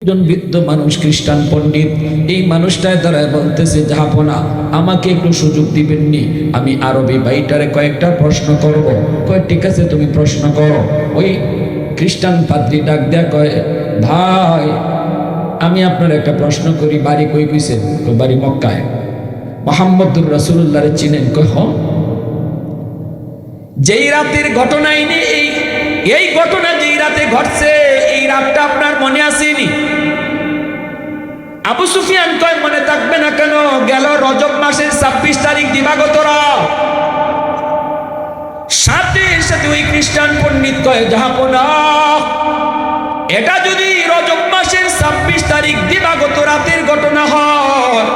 একজন বৃদ্ধ মানুষ খ্রিস্টান পণ্ডিত, এই মানুষটায় দ্বারায় বলতেছে, জাহাপনা আমাকে একটু সুযোগ দিবেননি, আমি আরবি ভাইটারে কয়েকটা প্রশ্ন করব। কয় ঠিক আছে তুমি প্রশ্ন করো। ওই খ্রিস্টান পাদ্রী ডাক দেয়া কয়, ভাই আমি আপনার একটা প্রশ্ন করি, বাড়ি কই কইছেন? কই বাড়ি মক্কায়। মুহাম্মদুর রাসূলুল্লাহরে চিনেন? কয় হ্যাঁ। যেই রাতের ঘটনাই নেই, এই ঘটনা যেই রাতে ঘটছে এই রাতটা আপনার মনে আসেনি? আবু সুফিয়ান কয় মনে থাকবে না কেন, গেল রজব মাসের 26 তারিখ দিবাগত রাত। সাথে সাথে ওই খ্রিস্টান পণ্ডিত কয়, জাহাপনা এটা যদি রজব মাসের 26 তারিখ দিবাগত রাতের ঘটনা হয়,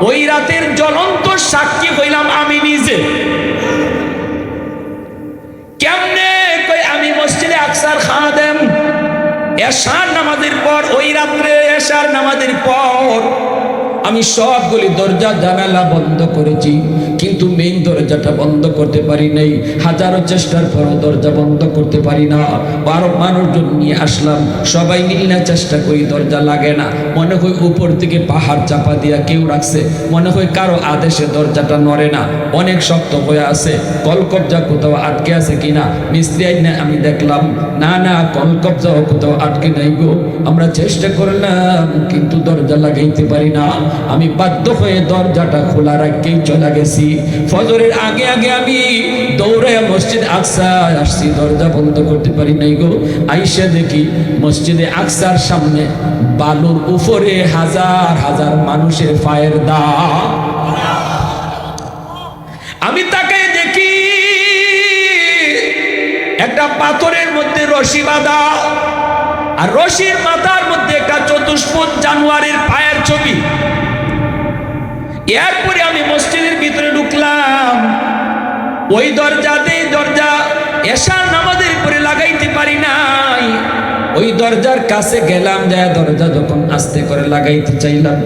ওই রাতের জ্বলন্ত সাক্ষী হইলাম আমি নিজে। কেমনে? কই আমি মসজিদে আকসার খাদেম, এশার নামাজের পর, ওই রাত্রে এশার নামাজের পর আমি সবগুলি দরজা জানালা বন্ধ করেছি, কিন্তু মেইন দরজাটা বন্ধ করতে পারি নাই। হাজারো চেষ্টার পরও দরজা বন্ধ করতে পারি না। 12 মানুষজন নিয়ে আসলাম, সবাই মিলে চেষ্টা করি, দরজা লাগে না। মনে হয় উপর থেকে পাহাড় চাপা দিয়া কেউ রাখছে, মনে হয় কারো আদেশে দরজাটা নড়ে না, অনেক শক্ত হয়ে আছে। কলকবজা কোথাও আটকে আছে কিনা মিস্ত্রি আইনে আমি দেখলাম, না না কলকবজাও কোথাও আটকে নাই গো। আমরা চেষ্টা করলাম কিন্তু দরজা লাগাইতে পারি না। আমি বাধ্য হয়ে দরজাটা খোলা রাখতেই চলে গেছি। ফজরের আগে আগে আমি দৌড়ে মসজিদ আকসায় আসছি, দরজা বন্ধ করতে পারি নাই গো। আইসা দেখি মসজিদে আকসার সামনে বালুর উপরে হাজার হাজার মানুষের পায়ের দাগ। আমি তাকে দেখি একটা পাথরের মধ্যে রশি বাঁধা, আর রশির মাথার মধ্যে একটা চতুষ্পদ জানোয়ারের পায়ের ছবি। এরপরে আমি মসজিদের ভিতরে ঢুকলাম, ওই দরজা এশার নামাজের পরে লাগাইতে পারি নাই। ওই দরজার কাছে গেলাম, যায় দরজা যখন আস্তে করে লাগাইতে চাইলাম,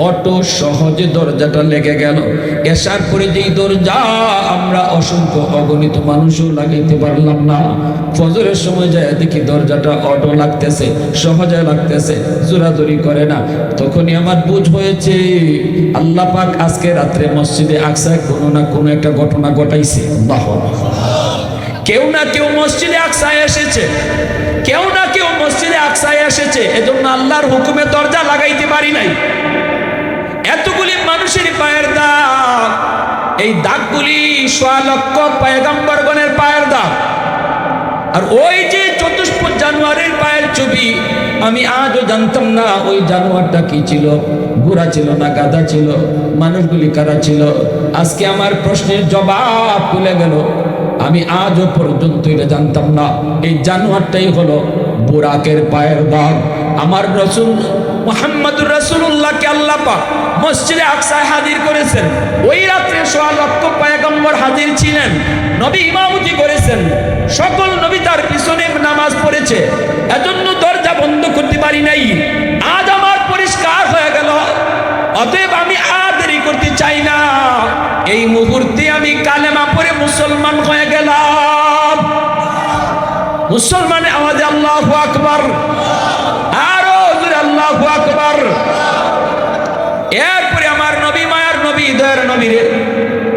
অটো সহজে দরজাটা লেগে গেল। এশার পরে যেই দরজা আমরা অসংখ্য অগণিত মানুষও লাগাইতে পারলাম না। ফজরের সময় যায় দেখি দরজাটা অটো লাগতেছে, সহজে লাগতেছে, জোরাজুরি করে না। তখনই আমার বুঝ হয়েছে আল্লাহ পাক আজকে রাত্রে মসজিদে আকসায় কোনো না কোনো একটা ঘটনা ঘটাইছে। আল্লাহ, কেউ না কেউ মসজিদে আকসায় এসেছে, কেউ না কেউ মসজিদে আকসায় এসেছে, এজন্য আল্লাহর হুকুমে দরজা লাগাইতে পারি নাই। এতগুলি মানুষের পায়ের দাগ, এই দাগগুলি 1.25 লক্ষ পয়গম্বরগণের পায়ের দাগ। আর ওই যে চতুষ্পদ জানোয়ারের পায়ের ছবি, আমি আজও জানতাম না ওই জানোয়ারটা কি ছিল, ঘোড়া ছিল না গাধা ছিল, মানুষগুলি কারা ছিল। আজকে আমার প্রশ্নের জবাব খুলে গেল। আমি আজও পর্যন্ত এটা জানতাম না, এই জানোয়ারটাই হলো বুরাকের পায়ের দাগ। আমার রাসূল মুহাম্মদুর রাসূলুল্লাহকে আল্লাহ পাক মসজিদে আকসায় হাজির করেছেন। ওই রাত্রে 1.25 লক্ষ পয়গম্বর হাজির ছিলেন, নবী ইমামতি করেছেন, সকল নবী তার পিছনে নামাজ পড়েছে, এজন্য দরজা বন্ধ করতে পারি নাই। আজ আমার পরিষ্কার হয়ে গেল, অতএব আমি আর দেরি করতে চাই না। এই মুহূর্তে আমি কালেমা পড়ে মুসলমান হয়ে গেলাম। মুসলমানের আওয়াজে আল্লাহু আকবার, আরো জোরে আল্লাহু আকবার। এরপরে আমার নবী, মায়ার নবী, দয়ার নবীরে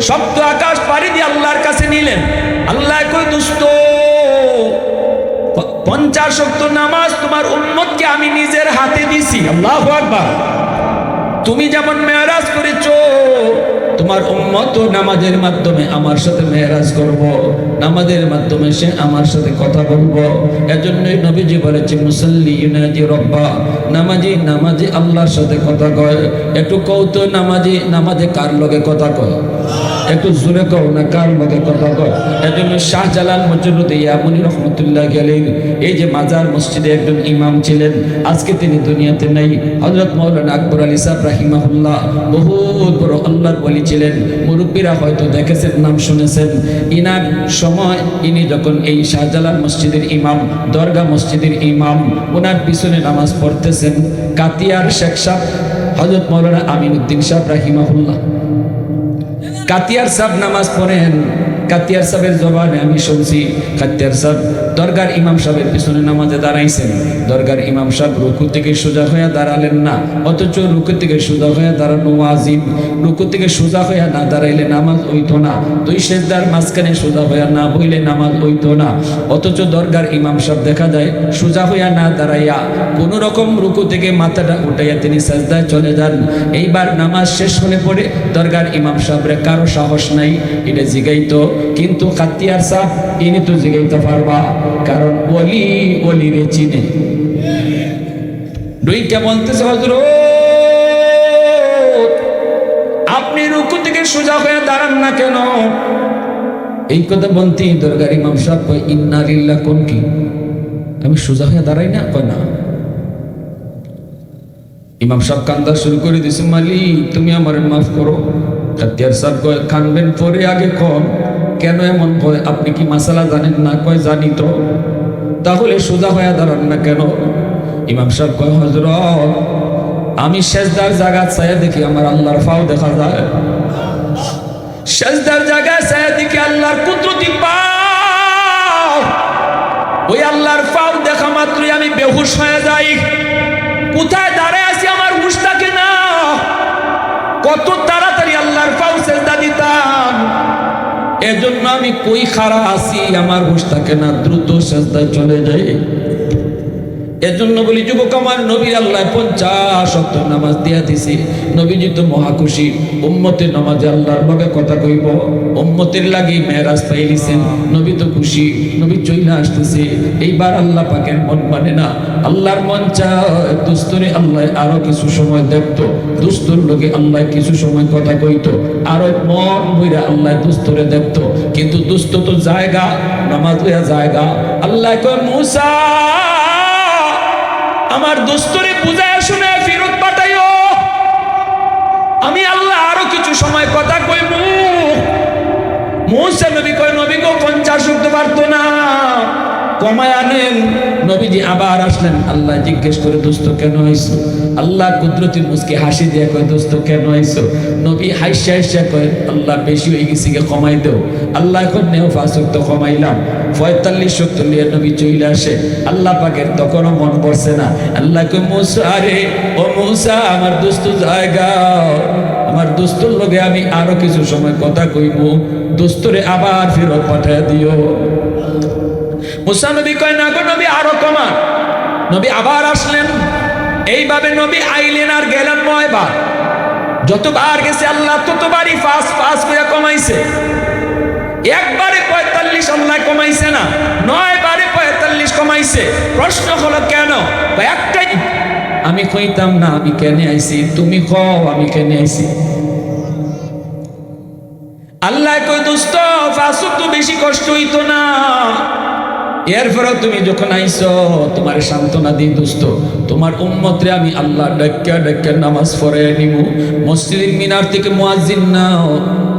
সপ্ত আকাশ পাড়ি দিয়ে আল্লাহর কাছে নিলেন। আল্লাহ কই, দোস্ত 50 ওয়াক্ত নামাজ তোমার উম্মতকে আমি নিজের হাতে দিছি। আল্লাহু আকবার। তুমি যেমন মেরাজ করেছো, তোমার উম্মত নামাজের মাধ্যমে আমার সাথে মেরাজ করব, নামাজের মাধ্যমে সে আমার সাথে কথা বলবো। এজন্যই নবীজি বলেছে, মুসাল্লি ইউনাজি রব্বা, নামাজি আল্লাহর সাথে কথা কয়। একটু কৌতো নামাজে কার লগে কথা কয়, একটু জোরে কও না, কার লগে কথা কয়। এজন্য শাহজালাল মজরুদ্দি ইয়ামুনি রহমতুল্লাহ আলাইহি এই যে মাজার মসজিদে একজন ইমাম ছিলেন, আজকে তিনি দুনিয়াতে নাই। হযরত মাওলানা আকবর আলী সাহেব রাহিমাহুল্লাহ বহুত বড় আল্লাহর ওলি ছিলেন। মুরব্বীরা হয়তো দেখেছেন, নাম শুনেছেন। ইনার সময় ইনি যখন এই শাহজালাল মসজিদের ইমাম, দরগা মসজিদের ইমাম, ওনার পিছনে নামাজ পড়তেছেন কাতিয়ার শেখ সাহেব হযরত মাওলানা আমিনউদ্দিন সাহেব রাহিমাহুল্লাহ। কাতিয়ার সাহেব নামাজ পড়েন, কাতিয়ার সাহেবের জবানে আমি শুনছি, কাতিয়ার সাহেব দরগার ইমাম সাহেবের পিছনে নামাজে দাঁড়াইছেন, দরগার ইমাম সাহেব রুকু থেকে সোজা হয়ে দাঁড়ালেন না, অথচ রুকু থেকে সোজা হয়ে দাঁড়ানো ওয়াজিব। রুকু থেকে সোজা হয়ে না দাঁড়াইলে নামাজ হইতো না, দুই সেজদার মাঝখানে সোজা হয়ে না বইলে নামাজ হইতো না। অথচ দরগার ইমাম সাহেব দেখা যায় সোজা হইয়া না দাঁড়াইয়া কোনো রকম রুকু থেকে মাথাটা উঠাইয়া তিনি সাজদায় চলে যান। এইবার নামাজ শেষ হলে পরে দরগার ইমাম সাহেবরে কারো সাহস নাই এটা জিগাইতো, কিন্তু খাতিয়ার সাহেব ইনি তো জিগাইতে পারবা, কারণ ওলি ওলি রে চিনে। দুইটা বলতেছে হযরত আপনি রুকু থেকে সোজা হয়ে দাঁড়ান না কেন? এই কথা বলতেই দরগার ইমাম সাহেব কয় ইন্না লিল্লাহ, কোন কি আমি সোজা হয়ে দাঁড়াই না? কয় না। ইমাম সাহেব কান্দা শুরু করে দিয়েছে, মালিক তুমি আমার মাফ করো। খাতিয়ার সাহেব কয় কানবেন পরে আগে কন, কেন এমন কয়? আপনি কি মাসালা জানেন না? কয় জানি তো। তাহলে সোজা হয়ে দাঁড়ান না কেন? ইমাম সাহেব কয় হযরত আমি সেজদার জায়গা ছায়া দেখি আমার আল্লাহর ফাও দেখা যায়, সেজদার জায়গা ছায়া দেখি আল্লাহর কুদরতি পাও, ওই আল্লাহর ফাও দেখা মাত্রই আমি বেহুশ হয়ে যাই। কোথায় দাঁড়ায় আছি আমার হুঁশ থাকে না, কত তাড়াতাড়ি আল্লাহর ফাও সেজদা দিতাম। এজন্য আমি কই খাড়া আছি আমার হুঁশ থাকে না, দ্রুত সেজদায় চলে যাই। এজন্য বলি যুবক আমার, নবীর আল্লাহ 50 ওয়াক্ত নামাজ দিয়া দিছি, নবীজি তো মহা খুশি। উম্মতের নামাজে আল্লাহর লগে কথা কইব, উম্মতের লাগি মেরাজ পাইলিছেন, নবী তো খুশি, নবী চইলা আসতেছে। এইবার আল্লাহ পাকের মন মানে না, আল্লাহর মন চায় দুস্তরে আল্লাহ আরো কিছু সময় দেখতো, দুস্তর লগে আল্লাহ কিছু সময় কথা কইতো, আরো মন বইরা আল্লাহ দুস্তরে দেখতো। কিন্তু দুস্ত তো জায়গা, নামাজ লইয়া জায়গা। আল্লাহ কয় মুসা আমার দোস্তরে বুঝায় শুনে ফেরত পাঠাইও, আমি আল্লাহ আরো কিছু সময় কথা কইব। মুসা নবী কয় নবী গো 50 ওয়াক্ত পারতো না, কমায় আনেন। নবীজি আবার আসলেন, আল্লাহ জিজ্ঞেস করে দোস্ত কেন আইছো? আল্লাহ কুদরতি মুস্কি হাসি দিয়ে কয় দোস্ত কেন আইছো? নবী হাসিয়া হাসিয়া কয় আল্লাহ বেশি হয়ে গেছি গে, কমাই দেও। আল্লাহ এখন নেও 5 ওয়াক্ত কমাইলাম। 45 ওয়াক্ত নিয়ে নবী চলে আসে, আল্লাহ পাকের তখনও মন পড়ছে না। আল্লাহ কয় মুসা রে, ও মুসা আমার দোস্ত জায়গা, আমার দোস্তর লগে আমি আরো কিছু সময় কথা কইব, দোস্তরে আবার ফেরত পাঠায় দিও। মুসা নবী কয় না গো নবী আরো কমান। নবী আবার আসলেন, এইভাবে নবী আইলেন আর গেলেন 9 বার। যতবার গেছে আল্লাহ ততবারই ফাঁস করে কমাইছে। একবারে 45 আল্লাহ কমাইছে না, 9 বারে 45 কমাইছে। প্রশ্ন হলো কেন? একটাই, আমি কইতাম না আমি কেনে আইছি, তুমি কও আমি কেনে আইছি। আল্লাহ কয় দোস্ত 5 ওয়াক্ত বেশি কষ্ট হইতো না, এরপরও তুমি যখন আইছো তোমার সান্ত্বনা দিই দোস্ত, তোমার উম্মতরে আমি আল্লাহ ডাক্কা ডাক্কা নামাজ পড়াইয়া নিব। মসজিদের মিনার থেকে মুয়াজ্জিন নাও,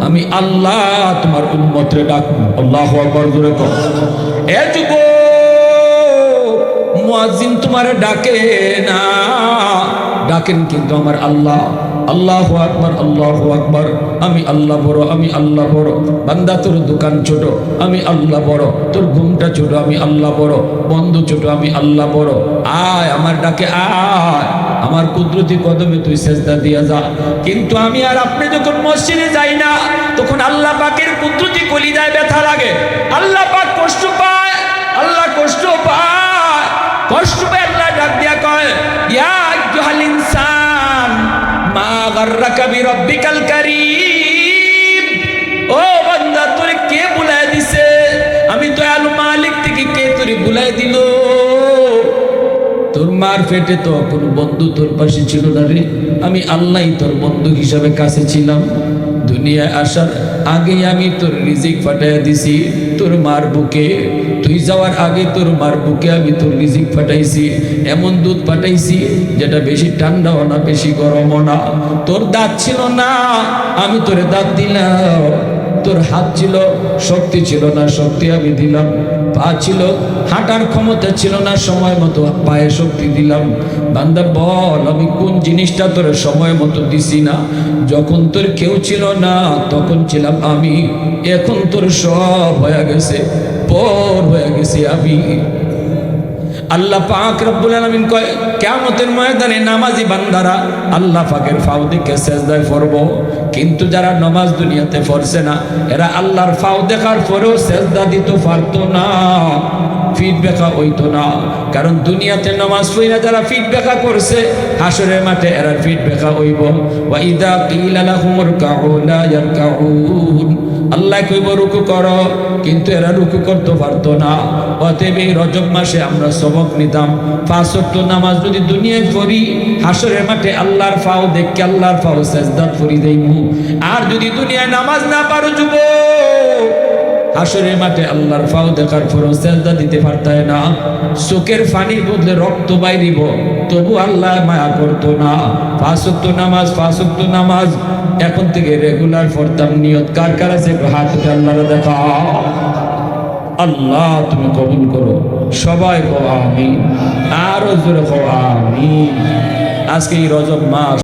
আমি আল্লাহ তোমার উম্মতরে ডাকবো। আল্লাহু আকবার জোরে কও। এ যুবক, মুয়াজ্জিন তোমারে ডাকে না, ডাকেন কিন্তু আমার আল্লাহ। আল্লাহু আকবার, আল্লাহু আকবার। আমি আল্লাহ বড়, আমি আল্লাহ বড়। বান্দা তোর দোকান ছোট, আমি আল্লাহ বড়। তোর ঘুমটা ছোট, আমি আল্লাহ বড়। বন্ধু ছোট, আমি আল্লাহ বড়। আয় আমার ডাকে আয়, আমার কুদরতি কদমে তুই সেজদা দিয়া যা। কিন্তু আমি আর আপনি যখন মসজিদে যাই না, তখন আল্লাহ পাকের কুদরতি কলিজায় ব্যথা লাগে। আল্লাহ পাক কষ্ট পায়, আল্লাহ কষ্ট পায়, কষ্ট পায়। আল্লাহ ডাক দিয়া কয় ইয়া আইয়ুহাল ইনসান মা গাররাকা বিরাব্বিকাল কারীম। ও বান্দা তোরে কে বুলায় দিছে? আমি দয়ালু মালিক থেকে কে তোরে বুলায় দিল? তোর মার পেটে তো কোনো বন্ধু তোর পাশে ছিল না রে, আমি আল্লাহই তোর বন্ধু হিসাবে কাছে ছিলাম। দুনিয়ায় আসার আগে আমি তোর রিজিক পাঠাইয়া দিছি তোর মার বুকে। তুই যাওয়ার আগে তোর মার বুকে আমি তোর রিজিক পাঠাইছি, এমন দুধ পাঠাইছি যেটা বেশি ঠান্ডাও না বেশি গরমও না। তোর দাঁত ছিল না, আমি তোরে দাঁত দিলাম। তোর হাত ছিল, শক্তি ছিল না, শক্তি আমি দিলাম। পা ছিল, হাঁটার ক্ষমতা ছিল না, সময় মতো পায়ে শক্তি দিলাম। বান্দা বল আমি কোন জিনিসটা তোর সময় মতো দিছি না? যখন তোর কেউ ছিল না তখন ছিলাম আমি, এখন তোর সব হয়ে গেছে। উপর হয়ে গেছি আমি। আল্লাহ পাক রব্বুল আলামিন কয় কিয়ামতের ময়দানে নামাজি বান্দারা আল্লাহ পাকের ফাও দেখে সেজদায় পড়ব, কিন্তু যারা নামাজ দুনিয়াতে পড়ছে না এরা আল্লাহর ফাও দেখার পরেও সেজদা দিতে পারতো না, ফিট বেকা হইতো না। কারণ দুনিয়াতে নামাজ পড়া যারা ফিট বেকা করছে হাসরের মাঠে এরা ফিট বেকা হইব। ওয়া ইদা কিলা লাহুম রুকউ লা ইয়ারকাউন, আল্লাহ কইব রুকু করো, কিন্তু এরা রুকু করতে পারতো না। অতএব এই রজব মাসে আমরা সবক নিতাম, 5 ওয়াক্ত নামাজ যদি দুনিয়ায় পড়ি হাসরের মাঠে আল্লাহর ফাও দেখে আল্লাহর ফাও সেজদা করি দেইমু। আর যদি দুনিয়ায় নামাজ না পারো যুবক, হাসরের মাঠে আল্লাহর ফাও দেখার পরও সেজদা দিতে পারতায় না, চোখের পানির বদলে রক্ত বাইরিব, তবু আল্লাহ মায়া করতো না। 5 ওয়াক্ত নামাজ এখন থেকে রেগুলার পড়তাম। নিয়ত কার কার আছে একটু হাত উঠে আল্লাহর দেখা। আল্লাহ তুমি কবুল করো, সবাই কও আমিন, আরো জোরে কও আমিন। আজকে এই রজব মাস